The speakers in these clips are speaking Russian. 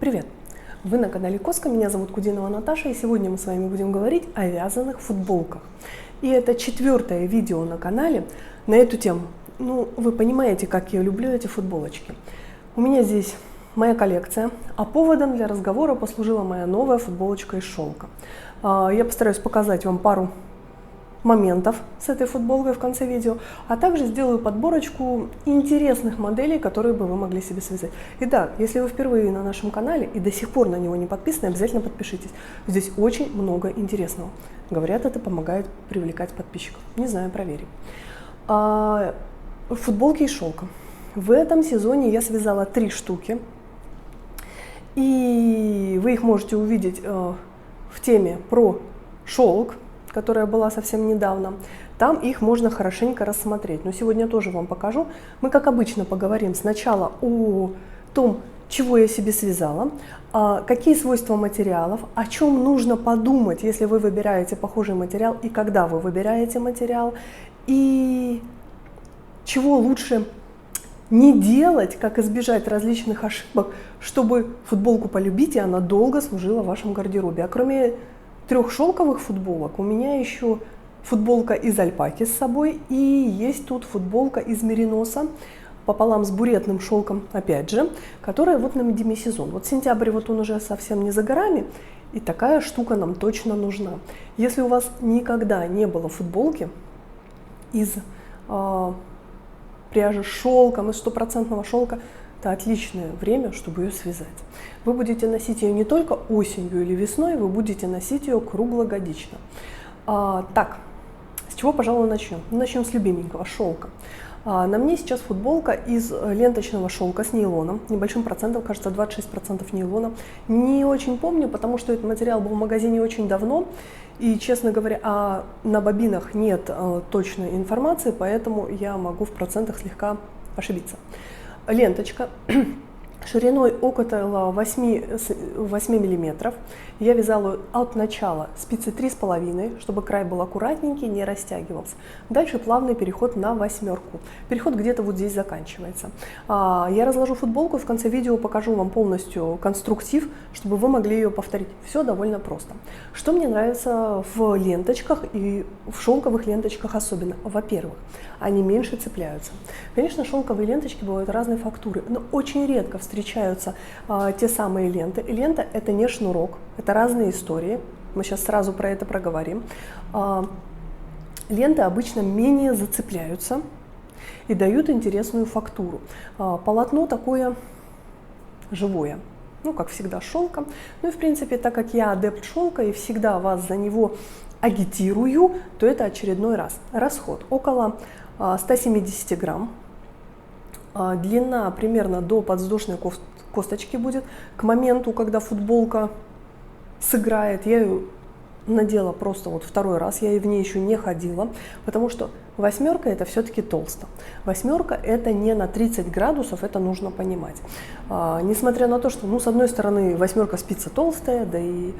Привет! Вы на канале Коска, меня зовут Кудинова Наташа, и сегодня мы с вами будем говорить о вязаных футболках. И это 4-е видео на канале на эту тему. Ну, вы понимаете, как я люблю эти футболочки. У меня здесь моя коллекция, а поводом для разговора послужила моя новая футболочка из шелка. Я постараюсь показать вам пару моментов с этой футболкой в конце видео, а также сделаю подборочку интересных моделей, которые бы вы могли себе связать. Итак, если вы впервые на нашем канале и до сих пор на него не подписаны, обязательно подпишитесь. Здесь очень много интересного. Говорят, это помогает привлекать подписчиков. Не знаю, проверим. Футболки из шелка. В этом сезоне я связала 3 штуки. И вы их можете увидеть в теме про шелк, которая была совсем недавно. Там их можно хорошенько рассмотреть. Но сегодня тоже вам покажу. Мы, как обычно, поговорим сначала о том, чего я себе связала, какие свойства материалов, о чем нужно подумать, если вы выбираете похожий материал, и когда вы выбираете материал, и чего лучше не делать, как избежать различных ошибок, чтобы футболку полюбить, и она долго служила в вашем гардеробе. А кроме 3 шелковых футболок у меня еще футболка из альпаки с собой, и есть тут футболка из мериноса пополам с буретным шелком, опять же, которая вот на демисезон. Вот сентябрь, вот он уже совсем не за горами, и такая штука нам точно нужна. Если у вас никогда не было футболки из пряжи с шелком, из 100% шелка, это отличное время, чтобы ее связать. Вы будете носить ее не только осенью или весной, вы будете носить ее круглогодично. Так, с чего, пожалуй, начнем? Начнем с любименького шелка. На мне сейчас футболка из ленточного шелка с нейлоном, небольшим процентом, кажется, 26% нейлона. Не очень помню, потому что этот материал был в магазине очень давно, и, честно говоря, на бобинах нет точной информации, поэтому я могу в процентах слегка ошибиться. Ленточка шириной около 8 мм. Я вязала от начала спицы 3,5, чтобы край был аккуратненький, не растягивался. Дальше плавный переход на 8. Переход где-то вот здесь заканчивается. Я разложу футболку, в конце видео покажу вам полностью конструктив, чтобы вы могли ее повторить. Все довольно просто. Что мне нравится в ленточках и в шелковых ленточках особенно? Во-первых, они меньше цепляются. Конечно, шелковые ленточки бывают разной фактуры, но очень редко встречаются те самые ленты. И лента — это не шнурок, это разные истории. Мы сейчас сразу про это проговорим. Ленты обычно менее зацепляются и дают интересную фактуру. Полотно такое живое, ну, как всегда, шелка. Ну и, в принципе, так как я адепт шелка и всегда вас за него агитирую, то это очередной раз. Расход около 170 грамм. Длина примерно до подвздошной косточки будет. К моменту, когда футболка сыграет, я ее надела просто вот 2-й раз, я в ней еще не ходила, потому что 8 это все-таки толсто. 8 это не на 30 градусов, это нужно понимать. Несмотря на то, что, ну, с одной стороны, 8 спица толстая, да и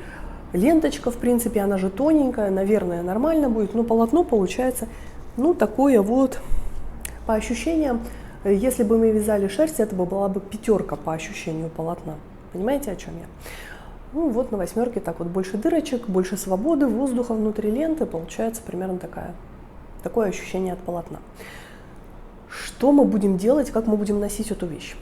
ленточка, в принципе, она же тоненькая, наверное, нормально будет, но полотно получается, ну, такое вот, по ощущениям, если бы мы вязали шерсть, это была бы 5 по ощущению полотна. Понимаете, о чем я? Ну вот на 8 так вот больше дырочек, больше свободы, воздуха внутри ленты, получается примерно такое ощущение от полотна. Что мы будем делать, как мы будем носить эту вещь?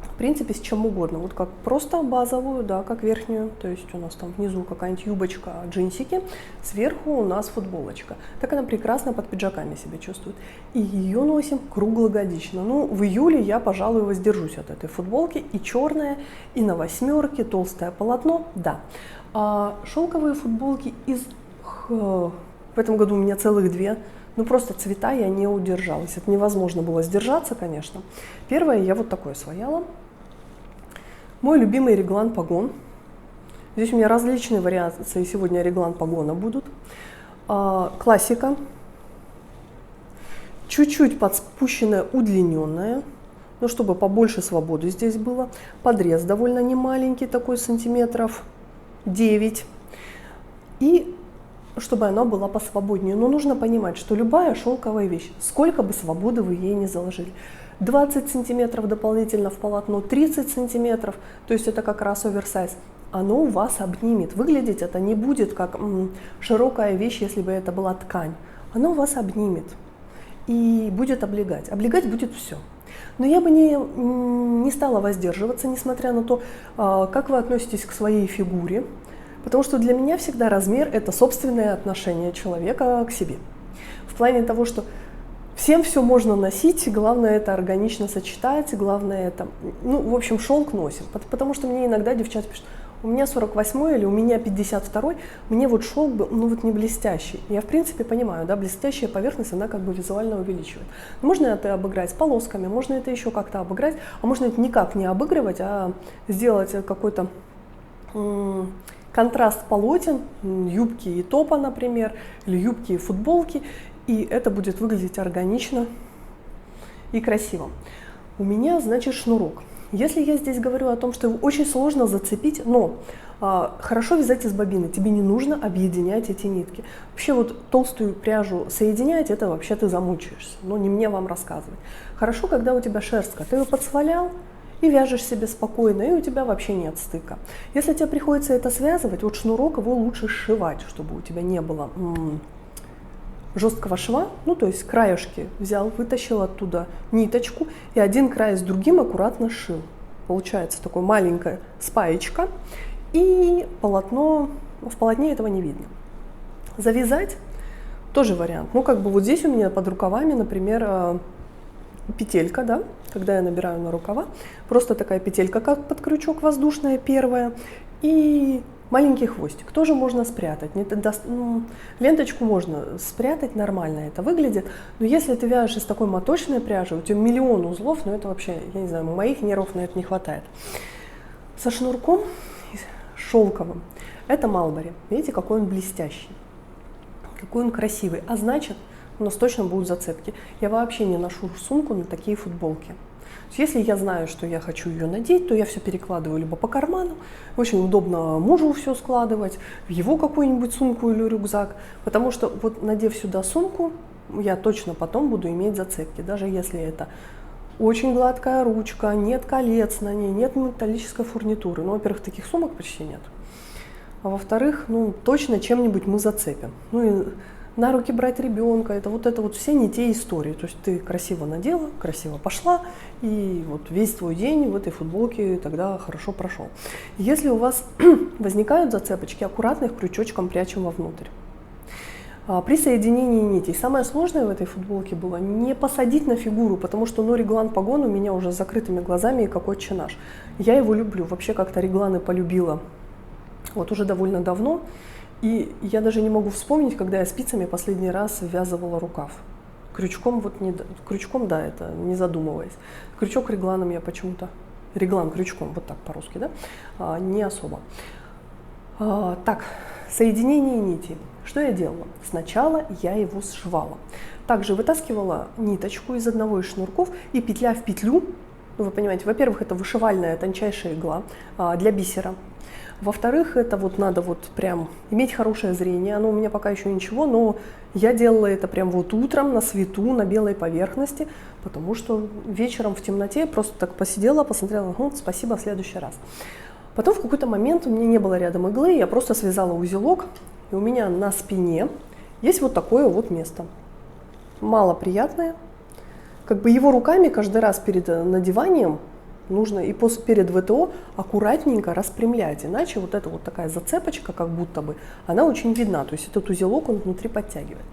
В принципе, с чем угодно. Вот как просто базовую, да, как верхнюю. То есть у нас там внизу какая-нибудь юбочка, джинсики, сверху у нас футболочка. Так она прекрасно под пиджаками себя чувствует. И ее носим круглогодично. Ну, в июле я, пожалуй, воздержусь от этой футболки. И черная, и на 8, толстое полотно, да. Шелковые футболки в этом году у меня целых 2. Ну, просто цвета я не удержалась. Это невозможно было сдержаться, конечно. Первое я вот такое свояла. Мой любимый реглан погон. Здесь у меня различные вариации сегодня реглан погона будут. Классика. Чуть-чуть подспущенная, удлиненная. Ну, чтобы побольше свободы здесь было. Подрез довольно немаленький, такой сантиметров 9. И чтобы она была посвободнее. Но нужно понимать, что любая шелковая вещь, сколько бы свободы вы ей не заложили, 20 сантиметров дополнительно в полотно, 30 сантиметров, то есть это как раз оверсайз, оно вас обнимет. Выглядеть это не будет как широкая вещь, если бы это была ткань. Оно вас обнимет и будет облегать. Облегать будет все. Но я бы не стала воздерживаться, несмотря на то, как вы относитесь к своей фигуре, потому что для меня всегда размер – это собственное отношение человека к себе. В плане того, что всем все можно носить, главное это органично сочетать, главное это, ну, в общем, шелк носим. Потому что мне иногда девчата пишут: у меня 48 или у меня 52, мне вот шелк был, ну вот не блестящий. Я в принципе понимаю, да, блестящая поверхность, она как бы визуально увеличивает. Можно это обыграть полосками, можно это еще как-то обыграть, а можно это никак не обыгрывать, а сделать какой-то контраст полотен, юбки и топа, например, или юбки и футболки, и это будет выглядеть органично и красиво. У меня, значит, шнурок. Если я здесь говорю о том, что его очень сложно зацепить, но хорошо вязать из бобины, тебе не нужно объединять эти нитки. Вообще вот толстую пряжу соединять, это вообще ты замучаешься, но не мне вам рассказывать. Хорошо, когда у тебя шерстка, ты ее подсвалял и вяжешь себе спокойно, и у тебя вообще нет стыка. Если тебе приходится это связывать, вот шнурок его лучше сшивать, чтобы у тебя не было жесткого шва, ну то есть краешки взял, вытащил оттуда ниточку и один край с другим аккуратно сшил. Получается такое маленькая спаечка, и полотно, в полотне этого не видно. Завязать тоже вариант. Ну как бы вот здесь у меня под рукавами, например, петелька, да, когда я набираю на рукава, просто такая петелька, как под крючок воздушная первая, и маленький хвостик тоже можно спрятать. Ленточку можно спрятать, нормально это выглядит. Но если ты вяжешь из такой моточной пряжи, у тебя миллион узлов, но это вообще, я не знаю, моих нервов на это не хватает. Со шнурком шелковым это Малбери. Видите, какой он блестящий, какой он красивый. А значит, у нас точно будут зацепки. Я вообще не ношу сумку на такие футболки. Если я знаю, что я хочу ее надеть, то я все перекладываю либо по карману, очень удобно мужу все складывать, в его какую-нибудь сумку или рюкзак, потому что вот надев сюда сумку, я точно потом буду иметь зацепки, даже если это очень гладкая ручка, нет колец на ней, нет металлической фурнитуры. Ну, во-первых, таких сумок почти нет, а во-вторых, ну, точно чем-нибудь мы зацепим. Ну и на руки брать ребенка, это вот все не те истории. То есть ты красиво надела, красиво пошла, и вот весь твой день в этой футболке тогда хорошо прошел. Если у вас возникают зацепочки, аккуратно их крючочком прячем вовнутрь. При соединении нитей самое сложное в этой футболке было не посадить на фигуру, потому что реглан погон у меня уже с закрытыми глазами и как отче наш. Я его люблю, вообще как-то регланы полюбила вот уже довольно давно. И я даже не могу вспомнить, когда я спицами последний раз ввязывала рукав. Крючком, крючком, да, это не задумываясь. Крючок регланом я почему-то, реглан крючком, вот так по-русски, да, не особо. Так, соединение нитей. Что я делала? Сначала я его сшивала. Также вытаскивала ниточку из одного из шнурков и петля в петлю. Ну, вы понимаете, во-первых, это вышивальная тончайшая игла для бисера. Во-вторых, это вот надо вот прям иметь хорошее зрение. Оно у меня пока еще ничего, но я делала это прям вот утром на свету, на белой поверхности, потому что вечером в темноте просто так посидела, посмотрела, спасибо, в следующий раз. Потом в какой-то момент у меня не было рядом иглы, я просто связала узелок, и у меня на спине есть вот такое вот место. Малоприятное. Как бы его руками каждый раз перед надеванием нужно и перед ВТО аккуратненько распрямлять, иначе вот эта вот такая зацепочка, как будто бы, она очень видна, то есть этот узелок он внутри подтягивает.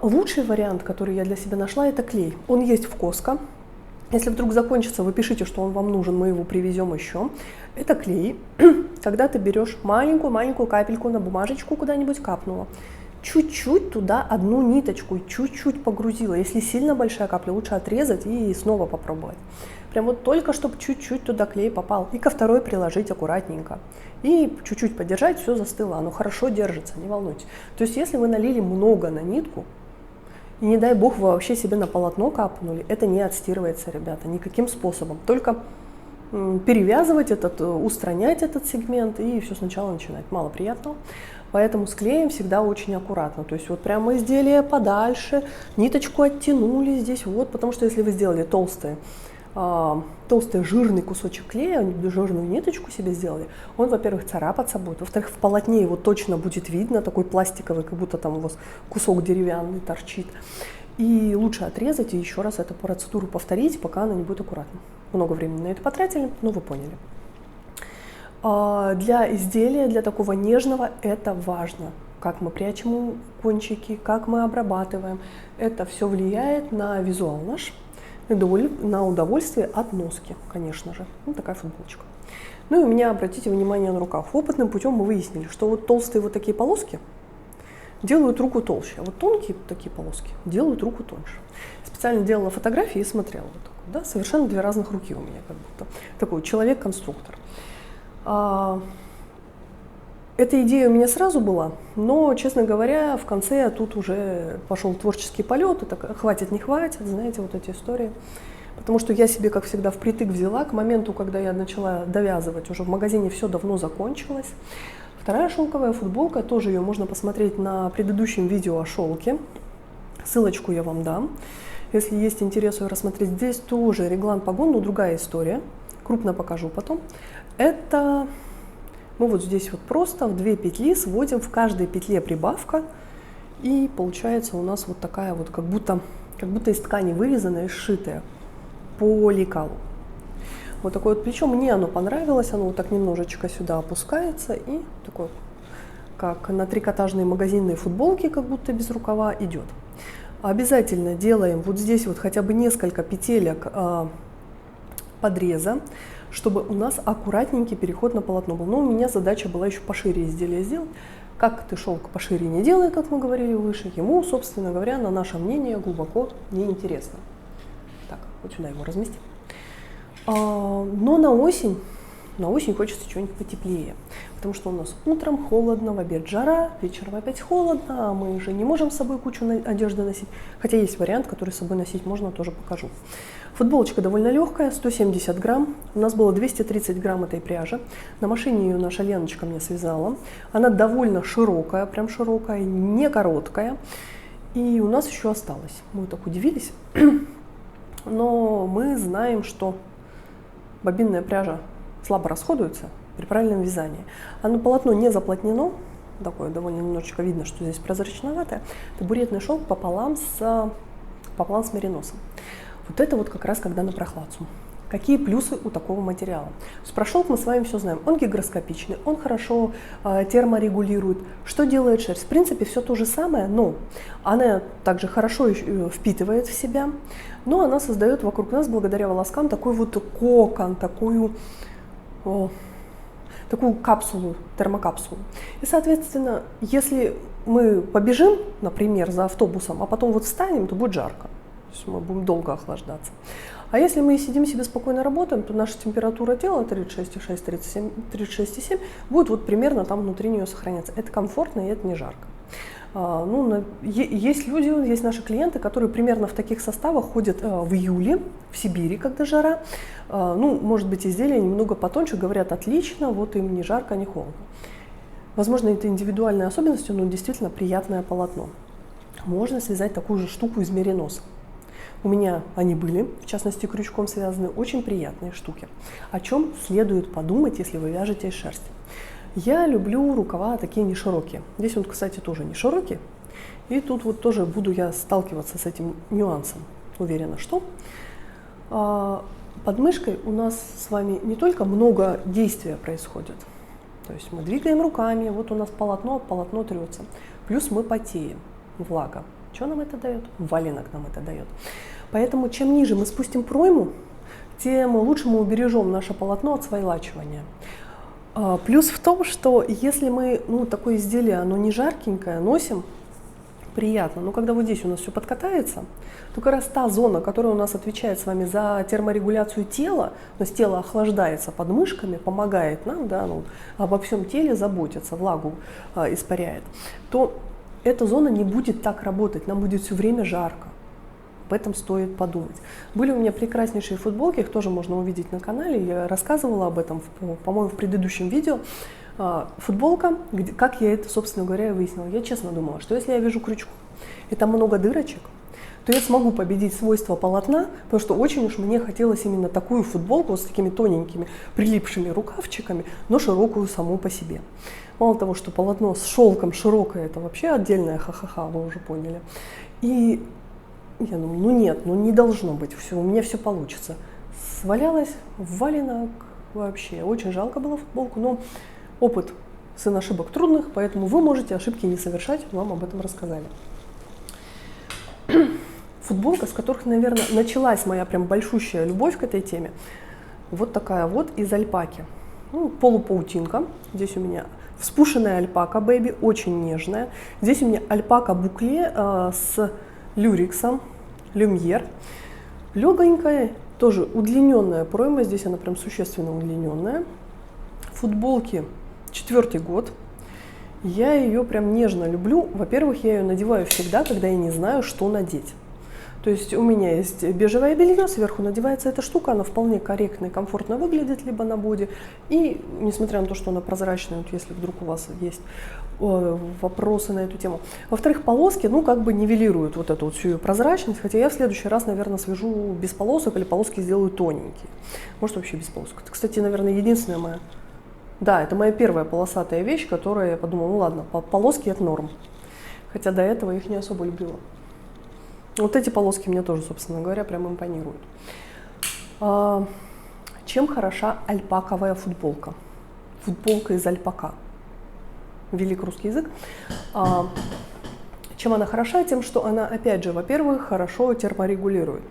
Лучший вариант, который я для себя нашла, это клей. Он есть в Costco. Если вдруг закончится, вы пишите, что он вам нужен, мы его привезем еще. Это клей, когда ты берешь маленькую-маленькую капельку на бумажечку, куда-нибудь капнула, чуть-чуть туда одну ниточку, чуть-чуть погрузила. Если сильно большая капля, лучше отрезать и снова попробовать. Прям вот только, чтобы чуть-чуть туда клей попал. И ко второй приложить аккуратненько. И чуть-чуть подержать, все застыло. Оно хорошо держится, не волнуйтесь. То есть, если вы налили много на нитку, и не дай бог вы вообще себе на полотно капнули, это не отстирывается, ребята, никаким способом. Только перевязывать устранять этот сегмент и все сначала начинать. Мало приятного. Поэтому с клеем всегда очень аккуратно. То есть вот прямо изделие подальше, ниточку оттянули здесь, вот, потому что если вы сделали толстый жирный кусочек клея, жирную ниточку себе сделали, он, во-первых, царапаться будет, во-вторых, в полотне его точно будет видно, такой пластиковый, как будто там у вас кусок деревянный торчит. И лучше отрезать и еще раз эту процедуру повторить, пока она не будет аккуратна. Много времени на это потратили, но вы поняли. Для изделия, для такого нежного, это важно. Как мы прячем кончики, как мы обрабатываем. Это все влияет на визуал наш, на удовольствие от носки, конечно же. Вот такая футболочка. Ну и у меня, обратите внимание на рукав. Опытным путем мы выяснили, что вот толстые вот такие полоски делают руку толще, а вот тонкие такие полоски делают руку тоньше. Специально делала фотографии и смотрела вот так вот, да? Совершенно две разных руки у меня, как будто такой человек-конструктор. Эта идея у меня сразу была, но, честно говоря, в конце тут уже пошел творческий полет, и так, хватит, не хватит, знаете, вот эти истории. Потому что я себе, как всегда, впритык взяла. К моменту, когда я начала довязывать, уже в магазине все давно закончилось. Вторая шелковая футболка, тоже ее можно посмотреть на предыдущем видео о шелке. Ссылочку я вам дам. Если есть интерес ее рассмотреть, здесь тоже реглан погон, но другая история. Крупно покажу потом. Это мы вот здесь вот просто в 2 петли сводим, в каждой петле прибавка. И получается у нас вот такая вот, как будто из ткани вырезанная и сшитая по лекалу. Вот такое вот плечо, мне оно понравилось, оно вот так немножечко сюда опускается и такое, как на трикотажные магазинные футболки, как будто без рукава идет. Обязательно делаем вот здесь вот хотя бы несколько петелек подреза, чтобы у нас аккуратненький переход на полотно был. Но у меня задача была еще пошире изделие сделать. Как ты шелк пошире не делай, как мы говорили выше, ему, собственно говоря, на наше мнение глубоко неинтересно. Так, вот сюда его разместим. Но на осень хочется чего-нибудь потеплее, потому что у нас утром холодно, в обед жара, вечером опять холодно, а мы же не можем с собой кучу одежды носить, хотя есть вариант, который с собой носить можно, тоже покажу. Футболочка довольно легкая, 170 грамм, у нас было 230 грамм этой пряжи, на машине ее наша Леночка мне связала, она довольно широкая, прям широкая, не короткая, и у нас еще осталось, мы так удивились, но мы знаем, что бобинная пряжа слабо расходуется при правильном вязании. Оно полотно не заплотнено, такое довольно немножечко видно, что здесь прозрачноватое. Табуретный шелк пополам с мериносом. Вот это вот как раз когда на прохладцу. Какие плюсы у такого материала? Про шелк мы с вами все знаем. Он гигроскопичный, он хорошо терморегулирует. Что делает шерсть? В принципе, все то же самое, но она также хорошо впитывает в себя, но она создает вокруг нас, благодаря волоскам, такой вот кокон, такую капсулу, термокапсулу. И, соответственно, если мы побежим, например, за автобусом, а потом вот встанем, то будет жарко. То есть мы будем долго охлаждаться. А если мы сидим себе спокойно работаем, то наша температура тела 36,6, 36,7 будет вот примерно там внутри нее сохраняться. Это комфортно и это не жарко. Есть люди, есть наши клиенты, которые примерно в таких составах ходят в июле, в Сибири, когда жара. Может быть, изделия немного потоньше, говорят, отлично, вот им не жарко, не холодно. Возможно, это индивидуальная особенность, но действительно приятное полотно. Можно связать такую же штуку из мериноса. У меня они были, в частности, крючком связаны, очень приятные штуки. О чем следует подумать, если вы вяжете из шерсти? Я люблю рукава такие не широкие. Здесь он, кстати, тоже не широкий. И тут вот тоже буду я сталкиваться с этим нюансом. Уверена, что под мышкой у нас с вами не только много действия происходит. То есть мы двигаем руками, вот у нас полотно трется. Плюс мы потеем, влага. Что нам это дает? Валенок нам это дает. Поэтому чем ниже мы спустим пройму, тем лучше мы убережем наше полотно от свайлачивания. Плюс в том, что если мы такое изделие, оно не жаркенькое, носим, приятно, но когда вот здесь у нас все подкатается, то как раз та зона, которая у нас отвечает с вами за терморегуляцию тела, то есть тело охлаждается под мышками, помогает нам, обо всем теле заботиться, влагу испаряет, то эта зона не будет так работать, нам будет все время жарко. Об этом стоит подумать. Были у меня прекраснейшие футболки, их тоже можно увидеть на канале, я рассказывала об этом, по-моему, в предыдущем видео. Футболка, как я это, собственно говоря, и выяснила. Я честно думала, что если я вяжу крючку, и там много дырочек, то я смогу победить свойства полотна, потому что очень уж мне хотелось именно такую футболку с такими тоненькими прилипшими рукавчиками, но широкую саму по себе. Мало того, что полотно с шелком широкое, это вообще отдельная ха-ха-ха, вы уже поняли. И я думаю, ну нет, ну не должно быть, все, у меня все получится. Свалялась в валенок вообще. Очень жалко было футболку, но опыт сын ошибок трудных, поэтому вы можете ошибки не совершать, вам об этом рассказали. Футболка, с которых, наверное, началась моя прям большущая любовь к этой теме, вот такая вот из альпаки. Ну, полупаутинка. Здесь у меня вспушенная альпака бэби, очень нежная. Здесь у меня альпака букле с люрексом, люмьер. Легонькая, тоже удлиненная пройма, здесь она прям существенно удлиненная. Футболки 4-й год. Я ее прям нежно люблю. Во-первых, я ее надеваю всегда, когда я не знаю, что надеть. То есть у меня есть бежевое белье, сверху надевается эта штука, она вполне корректно и комфортно выглядит либо на боди. И несмотря на то, что она прозрачная, вот если вдруг у вас есть вопросы на эту тему. Во-вторых, полоски, ну, как бы нивелируют вот эту вот всю прозрачность, хотя я в следующий раз, наверное, свяжу без полосок или полоски сделаю тоненькие. Может, вообще без полосок. Это, кстати, наверное, единственная моя... Да, это моя первая полосатая вещь, которая я подумала, ну ладно, полоски это норм. Хотя до этого их не особо любила. Вот эти полоски мне тоже, собственно говоря, прям импонируют. Чем хороша альпаковая футболка? Футболка из альпака. Велик русский язык. Чем она хороша? Тем, что она, опять же, во-первых, хорошо терморегулирует.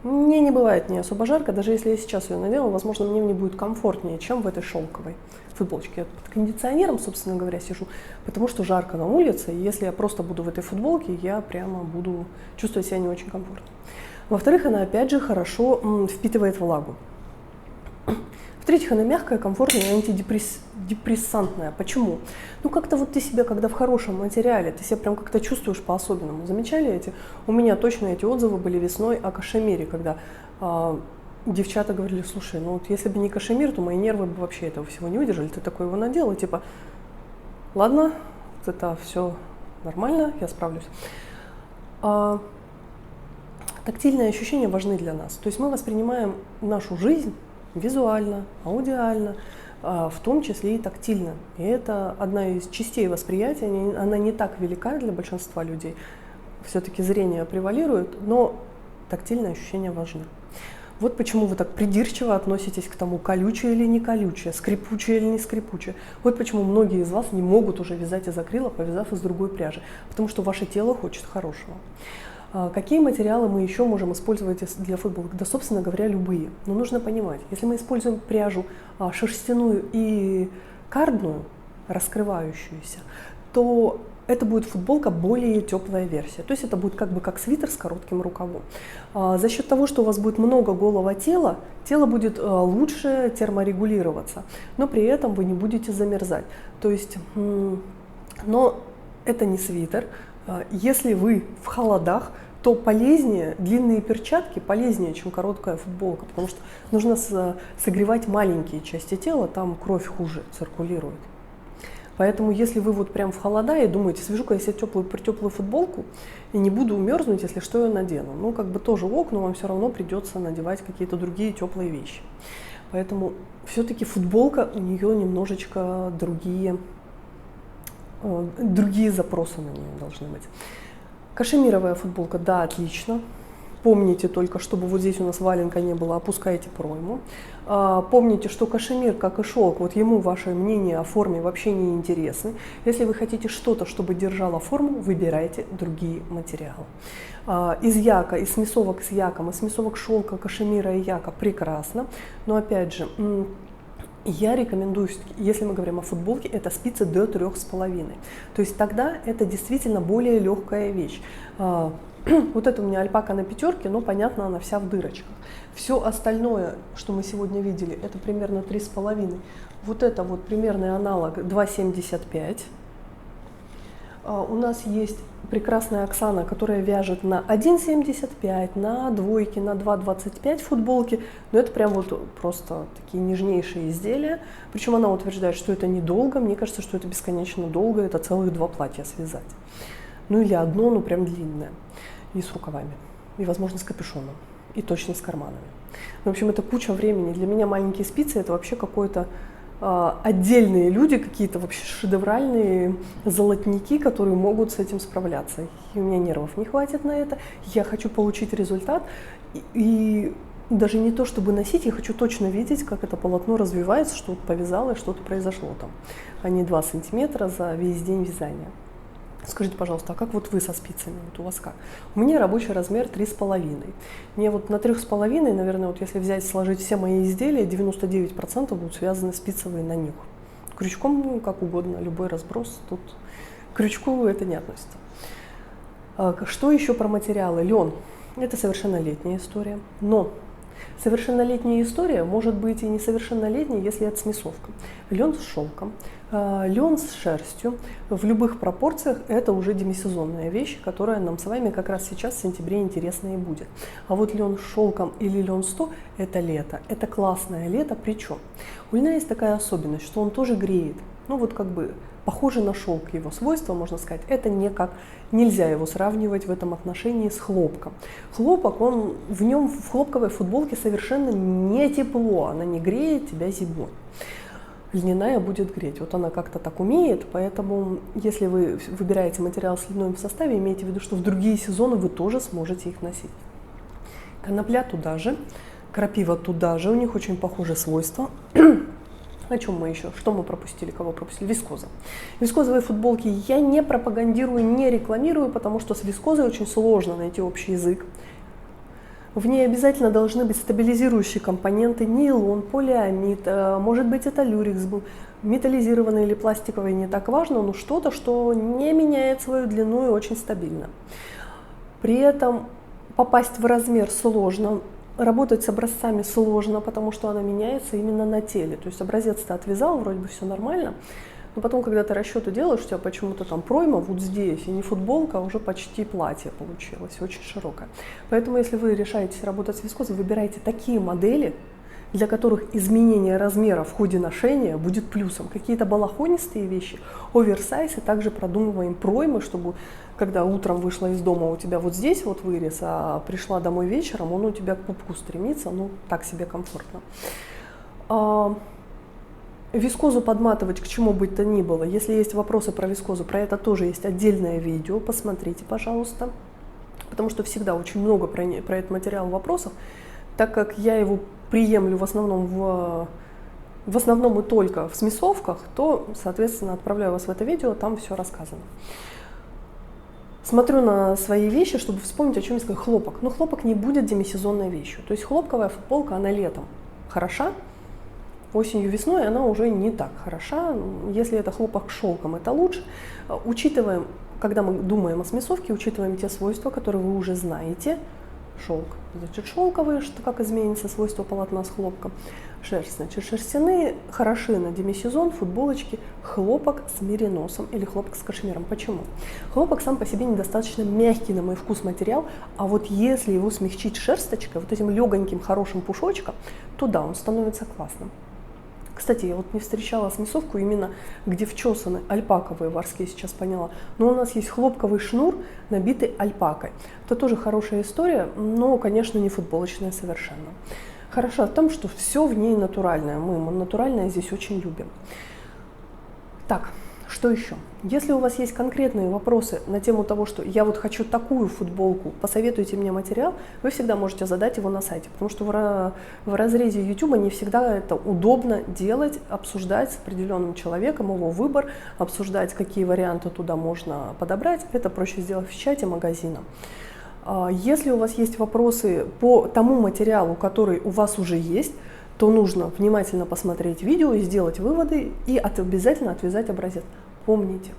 Мне не бывает не особо жарко, даже если я сейчас ее надела, возможно, мне не будет комфортнее, чем в этой шелковой футболочке. Я под кондиционером, собственно говоря, сижу, потому что жарко на улице, и если я просто буду в этой футболке, я прямо буду чувствовать себя не очень комфортно. Во-вторых, она, опять же, хорошо впитывает влагу. В-третьих, она мягкая, комфортная и антидепрессантная. Почему? Ну, как-то вот ты себя, когда в хорошем материале, ты себя прям как-то чувствуешь по-особенному. Замечали эти? У меня точно эти отзывы были весной о кашемире, когда девчата говорили, слушай, ну вот если бы не кашемир, то мои нервы бы вообще этого всего не выдержали. Ты такой его надел, и типа, ладно, это все нормально, я справлюсь. Тактильные ощущения важны для нас. То есть мы воспринимаем нашу жизнь визуально, аудиально, в том числе и тактильно. И это одна из частей восприятия, она не так велика для большинства людей. Все-таки зрение превалирует, но тактильные ощущения важны. Вот почему вы так придирчиво относитесь к тому, колючее или не колючее, скрипучее или не скрипучее. Вот почему многие из вас не могут уже вязать из акрила, повязав из другой пряжи, потому что ваше тело хочет хорошего. Какие материалы мы еще можем использовать для футболок? Да, собственно говоря, любые. Но нужно понимать, если мы используем пряжу шерстяную и кардную, раскрывающуюся, то это будет футболка более теплая версия. То есть это будет как бы как свитер с коротким рукавом. За счет того, что у вас будет много голого тела, тело будет лучше терморегулироваться, но при этом вы не будете замерзать. То есть, но это не свитер. Если вы в холодах, то полезнее, длинные перчатки полезнее, чем короткая футболка, потому что нужно согревать маленькие части тела, там кровь хуже циркулирует. Поэтому если вы вот прям в холода и думаете, свяжу-ка я себе теплую футболку и не буду мерзнуть, если что, я надену. Ну, как бы тоже ок, но вам все равно придется надевать какие-то другие теплые вещи. Поэтому все-таки футболка, у нее немножечко другие запросы на нее должны быть. Кашемировая футболка, да, отлично. Помните только, чтобы вот здесь у нас валенка не было, опускайте пройму. Помните, что кашемир, как и шелк, вот ему ваше мнение о форме вообще не интересно. Если вы хотите что-то, чтобы держало форму, выбирайте другие материалы. Из яка, из смесовок с яком, из смесовок шелка, кашемира и яка прекрасно. Но опять же, я рекомендую, если мы говорим о футболке, это спицы до 3,5. То есть тогда это действительно более легкая вещь. Вот это у меня альпака на 5, но понятно, она вся в дырочках. Все остальное, что мы сегодня видели, это примерно 3,5. Вот это вот примерный аналог 2,75. У нас есть прекрасная Оксана, которая вяжет на 1,75, на двойки, на 2,25 футболки. Но это прям вот просто такие нежнейшие изделия. Причем она утверждает, что это недолго. Мне кажется, что это бесконечно долго. Это целых 2 платья связать. Ну или одно, ну прям длинное. И с рукавами. И, возможно, с капюшоном. И точно с карманами. В общем, это куча времени. Для меня маленькие спицы — это вообще какой-то отдельные люди, какие-то вообще шедевральные золотники, которые могут с этим справляться. И у меня нервов не хватит на это. Я хочу получить результат. И даже не то, чтобы носить, я хочу точно видеть, как это полотно развивается, что-то повязалось, что-то произошло там, а не 2 сантиметра за весь день вязания. Скажите, пожалуйста, а как вот вы со спицами? Вот у вас как? У меня рабочий размер 3,5. Мне вот на 3,5, наверное, вот если взять, сложить все мои изделия, 99% будут связаны спицевые на нюх. Крючком, ну, как угодно, любой разброс. Тут к крючку это не относится. Что еще про материалы? Лен. Это совершеннолетняя история. Но совершеннолетняя история может быть и несовершеннолетней, если это смесовка. Лен с шелком, лен с шерстью в любых пропорциях — это уже демисезонная вещь, которая нам с вами как раз сейчас в сентябре интересна и будет. А вот лен с шелком или лен 100 — это лето, это классное лето. Причем у льна есть такая особенность, что он тоже греет. Ну вот как бы похоже на шелк его свойства, можно сказать. Это никак нельзя его сравнивать в этом отношении с хлопком. Хлопок, в нем в хлопковой футболке совершенно не тепло, она не греет тебя зимой. Льняная будет греть. Вот она как-то так умеет, поэтому если вы выбираете материал с льняным в составе, имейте в виду, что в другие сезоны вы тоже сможете их носить. Конопля туда же, крапива туда же, у них очень похожие свойства. О чем мы еще? Что мы пропустили? Кого пропустили? Вискоза. Вискозовые футболки я не пропагандирую, не рекламирую, потому что с вискозой очень сложно найти общий язык. В ней обязательно должны быть стабилизирующие компоненты: нейлон, полиамид, может быть это люрекс был, металлизированный или пластиковый, не так важно, но что-то, что не меняет свою длину и очень стабильно. При этом попасть в размер сложно. Работать с образцами сложно, потому что она меняется именно на теле. То есть образец ты отвязал, вроде бы все нормально, но потом, когда ты расчеты делаешь, у тебя почему-то там пройма вот здесь, и не футболка, а уже почти платье получилось, очень широкое. Поэтому, если вы решаетесь работать с вискозой, выбирайте такие модели, для которых изменение размера в ходе ношения будет плюсом. Какие-то балахонистые вещи, оверсайз, и также продумываем проймы, чтобы когда утром вышла из дома, у тебя вот здесь вот вырез, а пришла домой вечером, он у тебя к пупку стремится, ну так себе комфортно. Вискозу подматывать к чему бы то ни было. Если есть вопросы про вискозу, про это тоже есть отдельное видео, посмотрите, пожалуйста. Потому что всегда очень много про этот материал вопросов, так как я его приемлю в основном и только в смесовках, то, соответственно, отправляю вас в это видео, там все рассказано. Смотрю на свои вещи, чтобы вспомнить, о чем я сказала. Хлопок. Но хлопок не будет демисезонной вещью. То есть хлопковая футболка, она летом хороша, осенью, весной она уже не так хороша. Если это хлопок с шелком, это лучше. Учитываем, когда мы думаем о смесовке, учитываем те свойства, которые вы уже знаете. Шелк, значит, шелковый, что как изменится свойство полотна с хлопком. Шерсть, значит, шерстяные хороши на демисезон, футболочки, хлопок с мериносом или хлопок с кашемиром. Почему? Хлопок сам по себе недостаточно мягкий на мой вкус материал, а вот если его смягчить шерсточкой, вот этим легоньким хорошим пушочком, то да, он становится классным. Кстати, я вот не встречала смесовку именно, где вчесаны альпаковые ворски, сейчас поняла. Но у нас есть хлопковый шнур, набитый альпакой. Это тоже хорошая история, но, конечно, не футболочная совершенно. Хорошо в том, что все в ней натуральное. Мы натуральное здесь очень любим. Так, что еще? Если у вас есть конкретные вопросы на тему того, что я вот хочу такую футболку, посоветуйте мне материал, вы всегда можете задать его на сайте, потому что в разрезе YouTube не всегда это удобно делать, обсуждать с определенным человеком его выбор, обсуждать, какие варианты туда можно подобрать. Это проще сделать в чате магазина. Если у вас есть вопросы по тому материалу, который у вас уже есть, то нужно внимательно посмотреть видео и сделать выводы, и обязательно отвязать образец. Помните,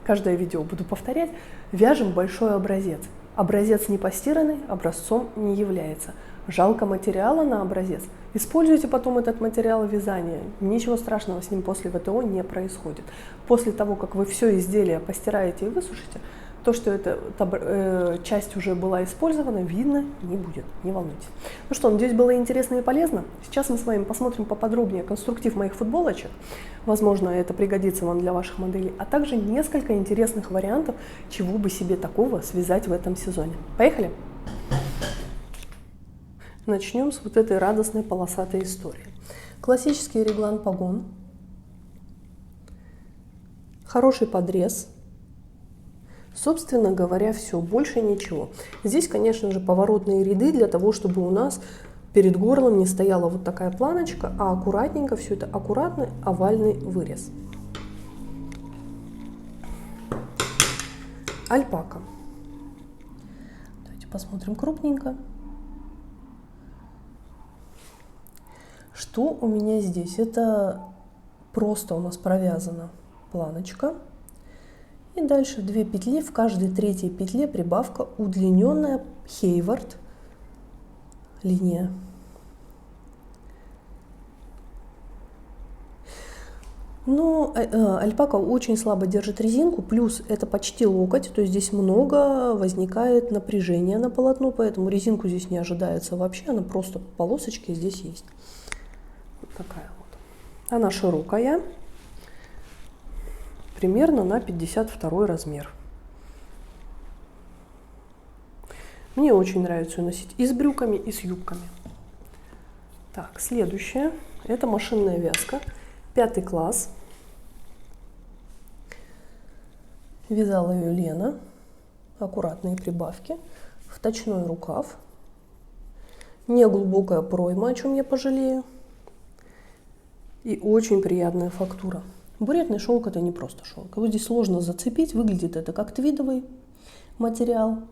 каждое видео буду повторять, вяжем большой образец. Образец не постиранный образцом не является. Жалко материала на образец. Используйте потом этот материал вязания. Ничего страшного с ним после ВТО не происходит. После того, как вы все изделие постираете и высушите, то, что эта часть уже была использована, видно не будет, не волнуйтесь. Ну что, надеюсь, было интересно и полезно. Сейчас мы с вами посмотрим поподробнее конструктив моих футболочек. Возможно, это пригодится вам для ваших моделей, а также несколько интересных вариантов, чего бы себе такого связать в этом сезоне. Поехали! Начнем с вот этой радостной полосатой истории. Классический реглан-погон, хороший подрез. Собственно говоря, все, больше ничего. Здесь, конечно же, поворотные ряды для того, чтобы у нас перед горлом не стояла вот такая планочка, а аккуратненько все это, аккуратный овальный вырез. Альпака. Давайте посмотрим крупненько. Что у меня здесь? Это просто у нас провязана планочка. И дальше 2 петли, в каждой третьей петле прибавка удлиненная Хейвард линия. Но альпака очень слабо держит резинку, плюс это почти локоть, то есть здесь много возникает напряжения на полотно, поэтому резинку здесь не ожидается вообще, она просто полосочки здесь есть. Вот такая вот. Она широкая. Примерно на 52 размер. Мне очень нравится ее носить и с брюками, и с юбками. Так, следующее. Это машинная вязка. 5 класс. Вязала ее Лена. Аккуратные прибавки. Вточной рукав. Неглубокая пройма, о чем я пожалею. И очень приятная фактура. Буретный шелк — это не просто шелк. Его здесь сложно зацепить. Выглядит это как твидовый материал.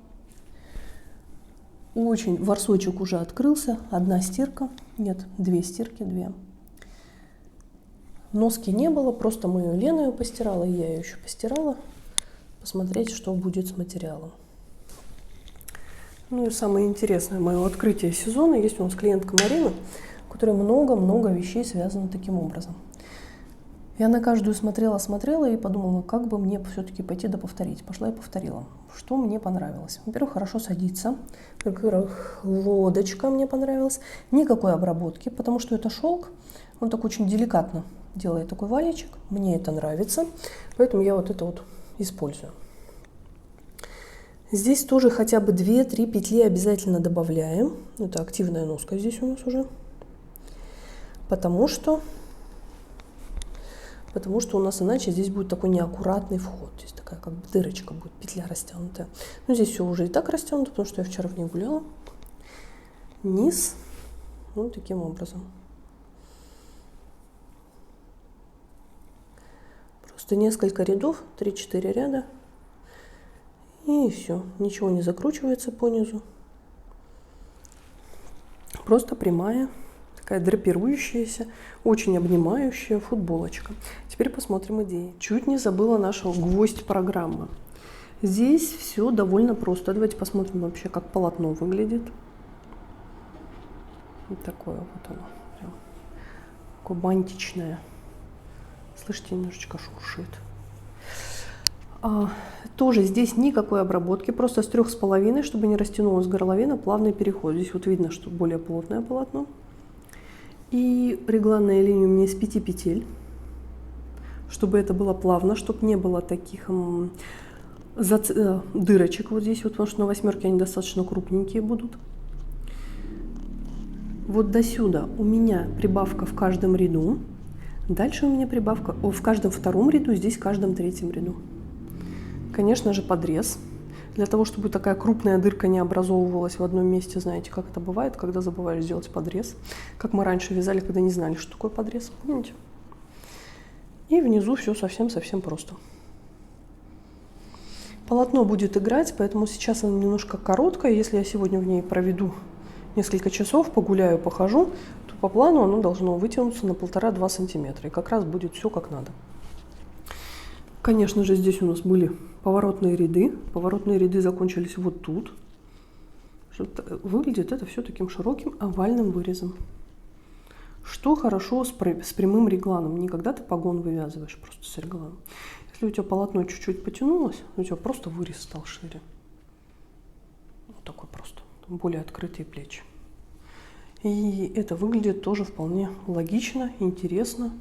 Очень ворсочек уже открылся. 1 стирка. Нет, 2 стирки, 2. Носки не было. Просто мы ее Лена ее постирала, и я ее еще постирала. Посмотреть, что будет с материалом. Ну и самое интересное мое открытие сезона. Есть у нас клиентка Марина, у которой много-много вещей связано таким образом. Я на каждую смотрела и подумала, как бы мне все-таки пойти да повторить. Пошла и повторила. Что мне понравилось? Во-первых, хорошо садится. Во-первых, лодочка мне понравилась. Никакой обработки, потому что это шелк. Он так очень деликатно делает такой валичек. Мне это нравится. Поэтому я вот это вот использую. Здесь тоже хотя бы 2-3 петли обязательно добавляем. Это активная носка здесь у нас уже. Потому что у нас иначе здесь будет такой неаккуратный вход. Здесь такая как бы дырочка будет, петля растянутая. Но здесь все уже и так растянуто, потому что я вчера в ней гуляла. Низ. Вот таким образом. Просто несколько рядов, 3-4 ряда. И все. Ничего не закручивается по низу. Просто прямая, такая драпирующаяся, очень обнимающая футболочка. Теперь посмотрим идеи. Чуть не забыла нашего гвоздь программы. Здесь все довольно просто. Давайте посмотрим вообще, как полотно выглядит. Вот такое вот оно. Прям такое бантичное. Слышите, немножечко шуршит. Тоже здесь никакой обработки, просто с 3,5, чтобы не растянулась горловина, плавный переход. Здесь вот видно, что более плотное полотно. И регланная линия у меня из 5 петель, чтобы это было плавно, чтобы не было таких дырочек вот здесь, вот, потому что на 8 они достаточно крупненькие будут. Вот до сюда у меня прибавка в каждом ряду. Дальше у меня прибавка в каждом втором ряду, здесь в каждом третьем ряду. Конечно же, подрез. Для того, чтобы такая крупная дырка не образовывалась в одном месте, знаете, как это бывает, когда забывали сделать подрез. Как мы раньше вязали, когда не знали, что такое подрез. Помните? И внизу все совсем-совсем просто. Полотно будет играть, поэтому сейчас оно немножко короткое. Если я сегодня в ней проведу несколько часов, погуляю, похожу, то по плану оно должно вытянуться на 1,5-2 сантиметра. И как раз будет все как надо. Конечно же, здесь у нас были поворотные ряды. Поворотные ряды закончились вот тут. Выглядит это все таким широким овальным вырезом. Что хорошо с прямым регланом. Не когда ты погон вывязываешь просто с регланом. Если у тебя полотно чуть-чуть потянулось, у тебя просто вырез стал шире. Вот такой просто. Более открытые плечи. И это выглядит тоже вполне логично, интересно,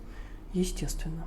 естественно.